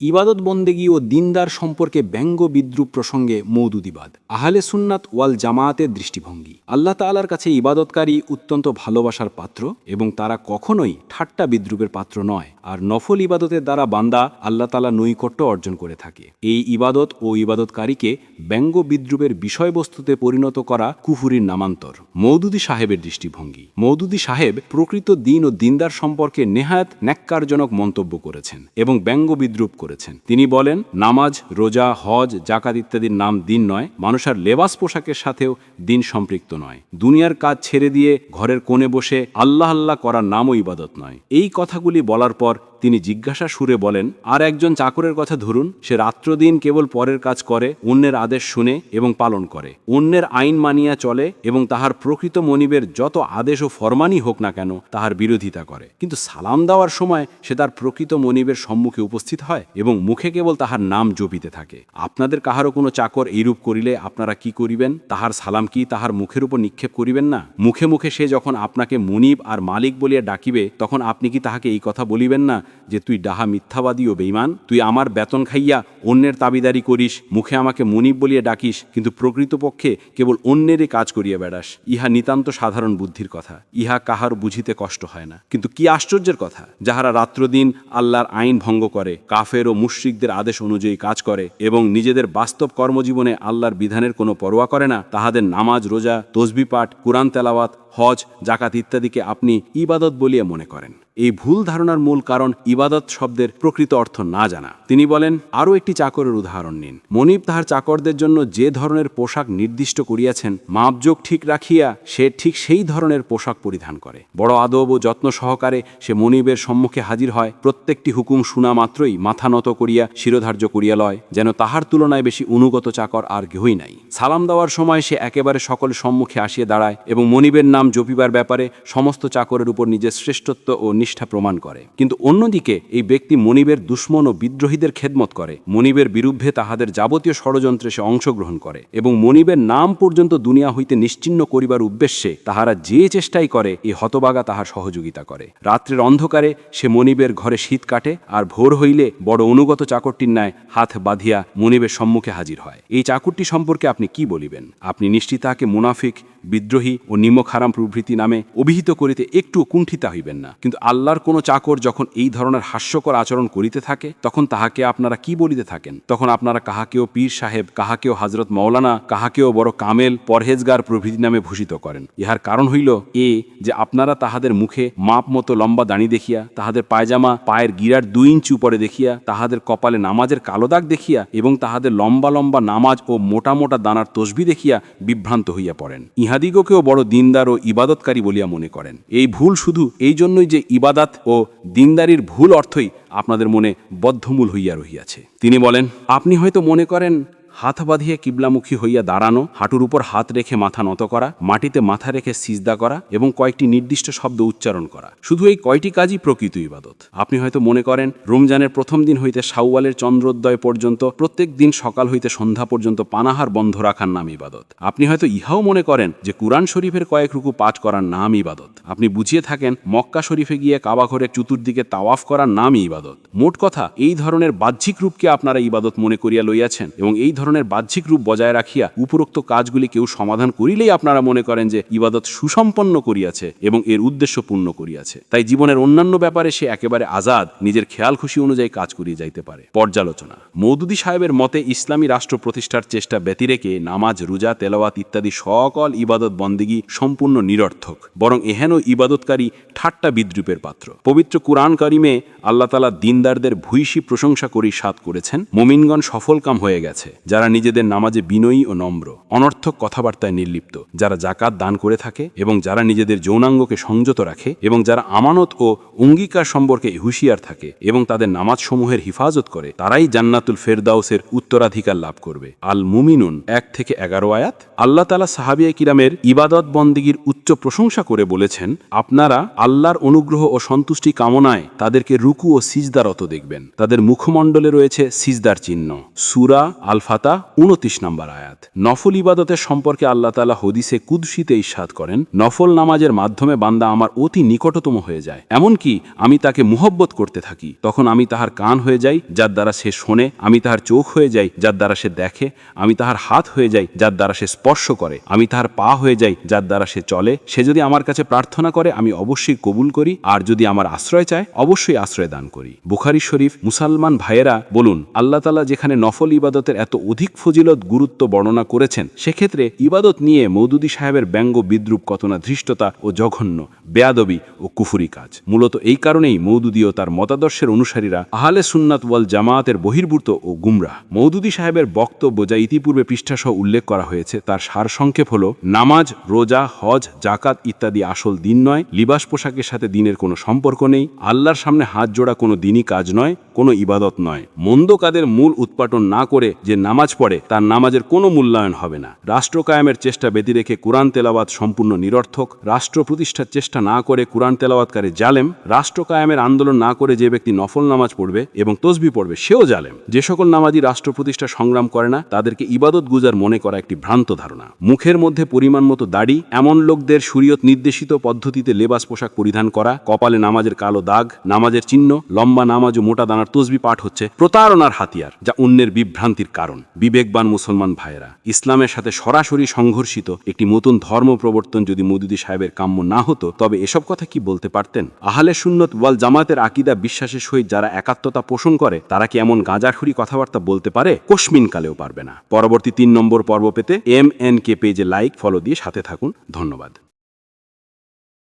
ইবাদত বন্দেগী ও দিনদার সম্পর্কে ব্যঙ্গ বিদ্রুপ প্রসঙ্গে মওদুদিবাদ। আহলে সুন্নাত ওয়াল জামায়াতের দৃষ্টিভঙ্গি। আল্লাহ তাআলার কাছে ইবাদতকারী অত্যন্ত ভালোবাসার পাত্র এবং তারা কখনোই ঠাট্টা বিদ্রুপের পাত্র নয়। আর নফল ইবাদতের দ্বারা বান্দা আল্লাহ তাআলা নৈকট্য অর্জন করে থাকে। এই ইবাদত ও ইবাদতকারীকে ব্যঙ্গ বিদ্রুপের বিষয়বস্তুতে পরিণত করা কুফুরির নামান্তর। মওদুদি সাহেবের দৃষ্টিভঙ্গি। মওদুদি সাহেব প্রকৃত দিন ও দিনদার সম্পর্কে নেহায়াত ন্যাক্কারজনক মন্তব্য করেছেন এবং ব্যঙ্গ বিদ্রুপ করেছেন। তিনি বলেন, নামাজ, রোজা, হজ, জাকাত ইত্যাদির নাম দিন নয়, মানুষের লেবাস পোশাকের সাথেও দিন সম্পৃক্ত নয়। দুনিয়ার কাজ ছেড়ে দিয়ে ঘরের কোণে বসে আল্লাহ আল্লাহ করার নামও ইবাদত নয়। এই কথাগুলি বলার পর তিনি জিজ্ঞাসা সুরে বলেন, আর একজন চাকরের কথা ধরুন, সে রাত্রদিন কেবল পরের কাজ করে, অন্যের আদেশ শুনে এবং পালন করে, অন্যের আইন মানিয়া চলে এবং তাহার প্রকৃত মনিবের যত আদেশ ও ফরমানই হোক না কেন তাহার বিরোধিতা করে, কিন্তু সালাম দেওয়ার সময় সে তার প্রকৃত মনিবের সম্মুখে উপস্থিত হয় এবং মুখে কেবল তাহার নাম জপিতে থাকে। আপনাদের কাহারও কোনো চাকর এইরূপ করিলে আপনারা কি করিবেন? তাহার সালাম কি তাহার মুখের উপর নিক্ষেপ করিবেন না? মুখে মুখে সে যখন আপনাকে মুনিব আর মালিক বলিয়া ডাকিবে, তখন আপনি কি তাহাকে এই কথা বলিবেন না যে, তুই ডাহা মিথ্যাবাদী ও বেঈমান, তুই আমার বেতন খাইয়া অন্যের তাবিদারি করিস, মুখে আমাকে মুনিব বলিয়া ডাকিস, কিন্তু প্রকৃতপক্ষে কেবল অন্যেরই কাজ করিয়া বেড়াস। ইহা নিতান্ত সাধারণ বুদ্ধির কথা, ইহা কাহার বুঝিতে কষ্ট হয় না। কিন্তু কি আশ্চর্যের কথা, যাহারা রাত্রদিন আল্লাহর আইন ভঙ্গ করে, কাফের ও মুশরিকদের আদেশ অনুযায়ী কাজ করে এবং নিজেদের বাস্তব কর্মজীবনে আল্লাহর বিধানের কোনো পরোয়া করে না, তাহাদের নামাজ, রোজা, তসবিহ পাঠ, কুরআন তেলাওয়াত, হজ, জাকাত ইত্যাদিকে আপনি ইবাদত বলিয়া মনে করেন। এই ভুল ধারণার মূল কারণ ইবাদত শব্দের প্রকৃত অর্থ না জানা। তিনি বলেন, আরও একটি চাকরের উদাহরণ নিন। মনিব তাহার চাকরদের জন্য যে ধরনের পোশাক নির্দিষ্ট করিয়াছেন, মাপজোক ঠিক রাখিয়া সে ঠিক সেই ধরনের পোশাক পরিধান করে। বড় আদব ও যত্ন সহকারে সে মনিবের সম্মুখে হাজির হয়। প্রত্যেকটি হুকুম শোনা মাত্রই মাথা নত করিয়া শিরোধার্য করিয়া লয়, যেন তাহার তুলনায় বেশি অনুগত চাকর আর কেহই নাই। সালাম দেওয়ার সময় সে একেবারে সকলের সম্মুখে আসিয়া দাঁড়ায় এবং মনিবের নাম জপিবার ব্যাপারে সমস্ত চাকরের উপর নিজের শ্রেষ্ঠত্ব ও নিষ্ঠা প্রমাণ করে। কিন্তু অন্যদিকে এই ব্যক্তি মনিবের দুশ্মন ও বিদ্রোহীদের খেদমত করে, মনিবের বিরুদ্ধে তাহাদের যাবতীয় ষড়যন্ত্রে সে অংশগ্রহণ করে এবং মনিবের নাম পর্যন্ত দুনিয়া হইতে নিশ্চিহ্ন করিবার উদ্দেশ্যে তাহারা যে চেষ্টাই করে, এই হতবাগা তাহার সহযোগিতা করে। রাত্রের অন্ধকারে সে মনিবের ঘরে শীত কাটে আর ভোর হইলে বড় অনুগত চাকরটির ন্যায় হাত বাঁধিয়া মনিবের সম্মুখে হাজির হয়। এই চাকরটি সম্পর্কে আপনি কি বলিবেন? আপনি নিশ্চিত তাহাকে মুনাফিক, বিদ্রোহী ও নিম্ন খারাম প্রভৃতি নামে অভিহিত করিতে একটু কুণ্ঠিতা হইবেন না। কিন্তু আল্লাহর কোনো চাকর যখন এই ধরনের হাস্যকর আচরণ করিতে থাকে, তখন তাহাকে আপনারা কি বলিতে থাকেন? তখন আপনারা কাহাকেও পীর সাহেব, কাহাকেও হযরত মাওলানা, কাহাকেও বড় কামেল, পরহেজগার প্রভৃতি নামে ভূষিত করেন। ইহার কারণ হইল যে আপনারা তাহাদের মুখে মাপ মতো লম্বা দাড়ি দেখিয়া, তাহাদের পায়জামা পায়ের গিরার 2 ইঞ্চি উপরে দেখিয়া, তাহাদের কপালে নামাজের কালো দাগ দেখিয়া এবং তাহাদের লম্বা লম্বা নামাজ ও মোটা মোটা দানার তসবিহ দেখিয়া বিভ্রান্ত হইয়া পড়েন। ইহাদিগকেও বড় দিনদার ও ইবাদতকারী বলিয়া মনে করেন। এই ভুল শুধু এই জন্যই যে ইবাদত ও দিনদারির ভুল অর্থই আপনাদের মনে বদ্ধমূল হইয়া রহিয়াছে। তিনি বলেন, আপনি হয়তো মনে করেন হাত বাঁধিয়ে কিবলামুখী হইয়া দাঁড়ানো, হাঁটুর উপর হাত রেখে মাথা নত করা, মাটিতে মাথা রেখে সিজদা করা এবং কয়েকটি নির্দিষ্ট শব্দ উচ্চারণ করা, শুধু এই কয়টি কাজই প্রকৃত ইবাদত। আপনি হয়তো মনে করেন রমজানের প্রথম দিন হইতে শাওয়ালের চন্দ্রোদয় পর্যন্ত প্রত্যেক দিন সকাল হইতে সন্ধ্যা পর্যন্ত পানাহার বন্ধ রাখার নাম ইবাদত। আপনি হয়তো ইহাও মনে করেন যে কুরআন শরীফের কয়েক রুকু পাঠ করার নাম ইবাদত। আপনি বুঝিয়ে থাকেন মক্কা শরীফে গিয়ে কাবা ঘরের চতুর্দিকে তাওয়াফ করার নামই ইবাদত। মোট কথা, এই ধরনের বাহ্যিক রূপকে আপনারা ইবাদত মনে করিয়া লইয়াছেন এবং এই ধরনের বাহ্যিক রূপ বজায় রাখিয়া উপরোক্ত কাজগুলি কেউ সমাধান করিলেই আপনারা মনে করেন যে ইবাদত সুসম্পন্ন করিয়াছে এবং এর উদ্দেশ্য পূর্ণ করিয়াছে। তাই জীবনের অন্যান্য ব্যাপারে সে একেবারে আজাদ, নিজের খেয়াল খুশি অনুযায়ী কাজ করিয়ে যাইতে পারে। পর্যালোচনা। মওদুদি সাহেবের মতে ইসলামী রাষ্ট্র প্রতিষ্ঠার চেষ্টা ব্যতিরেকে নামাজ, রোজা, তেলাওয়াত ইত্যাদি সকল ইবাদত বন্দেগী সম্পূর্ণ নিরর্থক, বরং এহেন ইবাদতকারী ঠাট্টা বিদ্রুপের পাত্র। পবিত্র কুরআন কারিমে আল্লাহ তাআলা দিনদারদের ভূয়সী প্রশংসা করেই সাত করেছেন, মুমিনগণ সফলকাম হয়ে গেছে, যারা নিজেদের নামাজে বিনয়ী ও নম্র, অনর্থক কথাবার্তায় নির্লিপ্ত, যারা জাকাত দান করে থাকে এবং যারা নিজেদের যৌনাঙ্গকে সংযত রাখে এবং যারা আমানত ও অঙ্গীকার সম্পর্কে হুঁশিয়ার থাকে এবং তাদের নামাজ সমূহের হিফাজত করে, তারাই জান্নাতুল ফেরদাউসের উত্তরাধিকার লাভ করবে। আল মুমিনুন 1-11 আয়াত। আল্লাহ তাআলা সাহাবিয়ে কিরামের ইবাদত বন্দেগীর উচ্চ প্রশংসা করে বলেছেন, আপনারা আল্লাহর অনুগ্রহ ও সন্তুষ্টি কামনায় তাদেরকে রুকু ও সিজদারত দেখবেন, তাদের মুখমণ্ডলে রয়েছে সিজদার চিহ্ন। সূরা আল ফাতিহা বাতা 29 নম্বর আয়াত। নফল ইবাদতের সম্পর্কে আল্লাহ তাআলা হদিসে কুদসিতে ইরশাদ করেন, নফল নামাজের মাধ্যমে বান্দা আমার অতি নিকটতম হয়ে যায়, এমনকি আমি তাকে মুহব্বত করতে থাকি। তখন আমি তাহার কান হয়ে যাই, যার দ্বারা সে শোনে, আমি তাহার চোখ হয়ে যাই, যার দ্বারা সে দেখে, আমি তাহার হাত হয়ে যাই, যার দ্বারা সে স্পর্শ করে, আমি তাহার পা হয়ে যাই, যার দ্বারা সে চলে। সে যদি আমার কাছে প্রার্থনা করে আমি অবশ্যই কবুল করি, আর যদি আমার আশ্রয় চায় অবশ্যই আশ্রয় দান করি। বুখারী শরীফ। মুসলমান ভাইয়েরা বলুন, আল্লাহ তাআলা যেখানে নফল ইবাদতের এত অধিক ফজিলত গুরুত্ব বর্ণনা করেছেন, সেক্ষেত্রে ইবাদত নিয়ে মওদুদী সাহেবের ব্যঙ্গ বিদ্রুপ কত না ধৃষ্টতা ও জঘন্য, বেয়াদবি ও কুফরি কাজ। মূলত এই কারণেই মওদুদী ও তার মতাদর্শের অনুসারীরা আহলে সুন্নাত ওয়াল জামায়াতের বহির্ভূত ও গুমরাহ। মওদুদী সাহেবের বক্তব্য, যা ইতিপূর্বে পৃষ্ঠাসহ উল্লেখ করা হয়েছে, তার সারসংক্ষেপ হল, নামাজ, রোজা, হজ, জাকাত ইত্যাদি আসল দিন নয়, লিবাস পোশাকের সাথে দিনের কোনো সম্পর্ক নেই, আল্লাহর সামনে হাত জোড়া কোনো দিনই কাজ নয়, কোনো ইবাদত নয়। মন্দ কাদের মূল উৎপাটন না করে যে নামাজ পড়ে তার নামাজের কোনো মূল্যায়ন হবে না। রাষ্ট্র কায়েমের চেষ্টা ব্যতি রেখে কোরআন তেলাওয়াত সম্পূর্ণ নিরর্থক। রাষ্ট্র প্রতিষ্ঠার চেষ্টা না করে কোরআন তেলাওয়াতকারী জালেম। রাষ্ট্র কায়েমের আন্দোলন না করে যে ব্যক্তি নফল নামাজ পড়বে এবং তসবিহ পড়বে সেও জালেম। যে সকল নামাজি রাষ্ট্র প্রতিষ্ঠা সংগ্রাম করে না তাদেরকে ইবাদত গুজার মনে করা একটি ভ্রান্ত ধারণা। মুখের মধ্যে পরিমাণ মতো দাড়ি, এমন লোকদের শরীয়ত নির্দেশিত পদ্ধতিতে লেবাস পোশাক পরিধান করা, কপালে নামাজের কালো দাগ, নামাজের চিহ্ন, লম্বা নামাজ ও মোটা দানার তসবিহ পাঠ হচ্ছে প্রতারণার হাতিয়ার, যা অন্যের বিভ্রান্তির কারণ। বিবেকবান মুসলমান ভাইয়েরা, ইসলামের সাথে সরাসরি সংঘর্ষিত একটি নতুন ধর্ম প্রবর্তন যদি মওদুদী সাহেবের কাম্য না হতো, তবে এসব কথা কি বলতে পারতেন? আহলে সুন্নত ওয়াল জামাতের আকীদা বিশ্বাসের সহিত যারা একাত্মতা পোষণ করে, তারা কি এমন গাঁজাখুরি কথাবার্তা বলতে পারে? কোশমিন কালেও পারবে না। পরবর্তী 3 নম্বর পর্ব পেতে MNK পেজে লাইক, ফলো দিয়ে সাথে থাকুন। ধন্যবাদ।